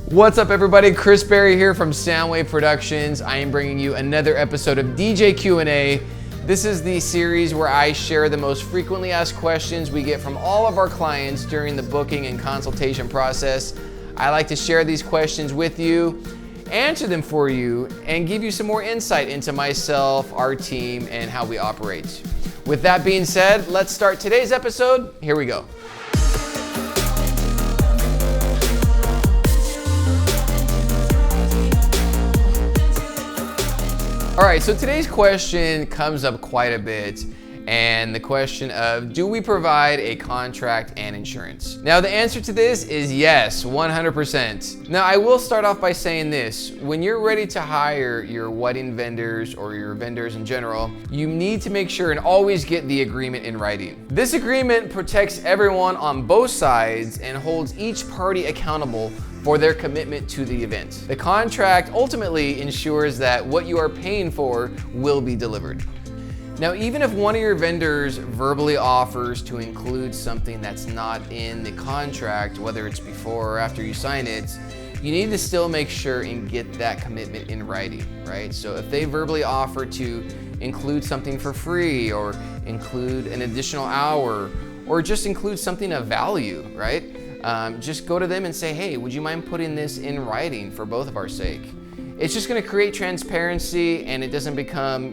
What's up everybody, Chris Berry here from SoundWave Productions. I am bringing you another episode of DJ Q&A. This is the series where I share the most frequently asked questions we get from all of our clients during the booking and consultation process. I like to share these questions with you, answer them for you, and give you some more insight into myself, our team, and how we operate. With that being said, let's start today's episode. Here we go. All right, so today's question comes up quite a bit, and the question of, do we provide a contract and insurance? Now, the answer to this is yes, 100%. Now, I will start off by saying this. When you're ready to hire your wedding vendors or your vendors in general, you need to make sure and always get the agreement in writing. This agreement protects everyone on both sides and holds each party accountable for their commitment to the event. The contract ultimately ensures that what you are paying for will be delivered. Now, even if one of your vendors verbally offers to include something that's not in the contract, whether it's before or after you sign it, you need to still make sure and get that commitment in writing, right? So if they verbally offer to include something for free or include an additional hour or just include something of value, right? Just go to them and say, hey, would you mind putting this in writing for both of our sake? It's just gonna create transparency and it doesn't become,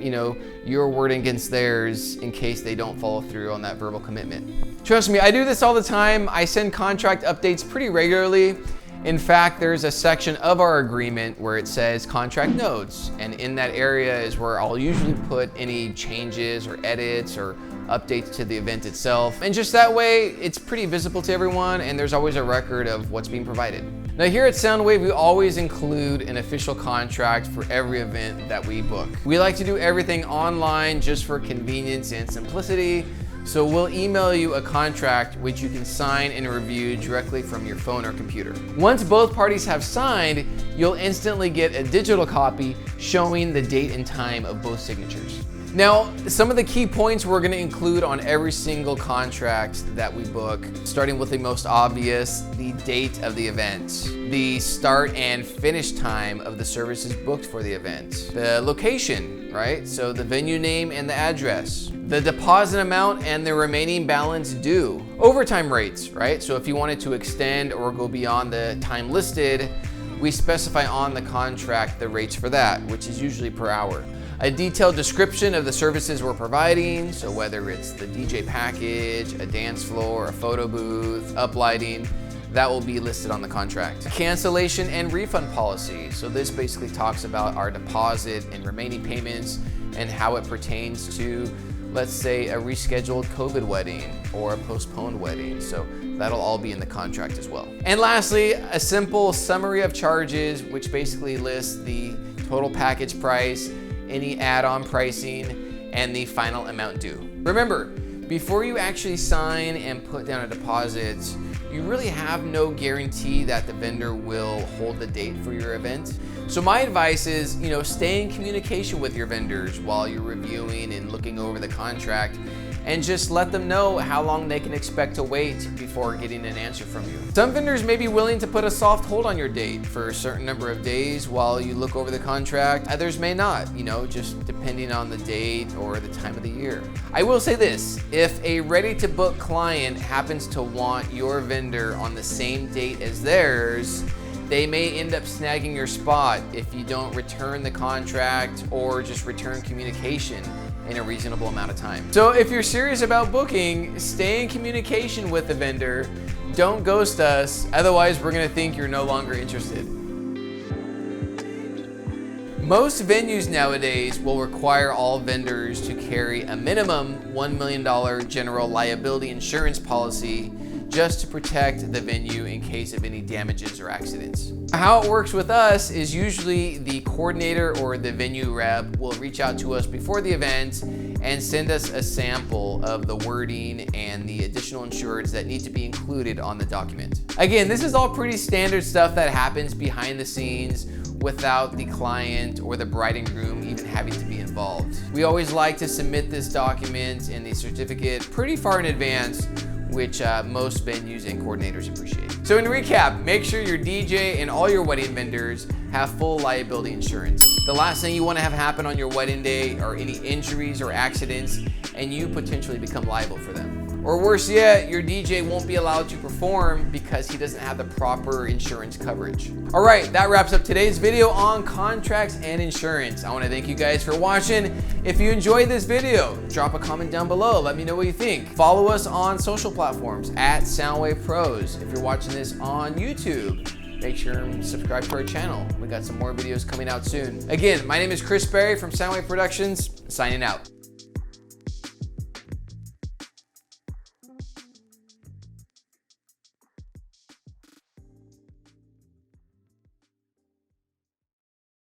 your word against theirs in case they don't follow through on that verbal commitment. Trust me, I do this all the time. I send contract updates pretty regularly. In fact, there's a section of our agreement where it says contract notes, and in that area is where I'll usually put any changes or edits or updates to the event itself. And just that way, it's pretty visible to everyone and there's always a record of what's being provided. Now here at SoundWave, we always include an official contract for every event that we book. We like to do everything online just for convenience and simplicity. So we'll email you a contract which you can sign and review directly from your phone or computer. Once both parties have signed, you'll instantly get a digital copy showing the date and time of both signatures. Now, some of the key points we're going to include on every single contract that we book, starting with the most obvious, the date of the event, the start and finish time of the services booked for the event, the location, right? So the venue name and the address, the deposit amount and the remaining balance due, overtime rates, right? So if you wanted to extend or go beyond the time listed, we specify on the contract the rates for that, which is usually per hour. A detailed description of the services we're providing, so whether it's the DJ package, a dance floor, a photo booth, uplighting, that will be listed on the contract. Cancellation and refund policy, so this basically talks about our deposit and remaining payments and how it pertains to, let's say, a rescheduled COVID wedding or a postponed wedding, so that'll all be in the contract as well. And lastly, a simple summary of charges, which basically lists the total package price, any add-on pricing, and the final amount due. Remember, before you actually sign and put down a deposit, you really have no guarantee that the vendor will hold the date for your event. So my advice is, stay in communication with your vendors while you're reviewing and looking over the contract, and just let them know how long they can expect to wait before getting an answer from you. Some vendors may be willing to put a soft hold on your date for a certain number of days while you look over the contract. Others may not, just depending on the date or the time of the year. I will say this, if a ready to book client happens to want your vendor on the same date as theirs, they may end up snagging your spot if you don't return the contract or just return communication in a reasonable amount of time. So if you're serious about booking, stay in communication with the vendor. Don't ghost us, otherwise we're gonna think you're no longer interested. Most venues nowadays will require all vendors to carry a minimum $1 million general liability insurance policy just to protect the venue in case of any damages or accidents. How it works with us is usually the coordinator or the venue rep will reach out to us before the event and send us a sample of the wording and the additional insureds that need to be included on the document. Again, this is all pretty standard stuff that happens behind the scenes without the client or the bride and groom even having to be involved. We always like to submit this document and the certificate pretty far in advance which most venues and coordinators appreciate. So in recap, make sure your DJ and all your wedding vendors have full liability insurance. The last thing you want to have happen on your wedding day are any injuries or accidents, and you potentially become liable for them. Or worse yet, your DJ won't be allowed to perform because he doesn't have the proper insurance coverage. All right, that wraps up today's video on contracts and insurance. I want to thank you guys for watching. If you enjoyed this video, drop a comment down below. Let me know what you think. Follow us on social platforms at SoundWave Pros. If you're watching this on YouTube, make sure and subscribe to our channel. We got some more videos coming out soon. Again, my name is Chris Berry from SoundWave Productions, signing out.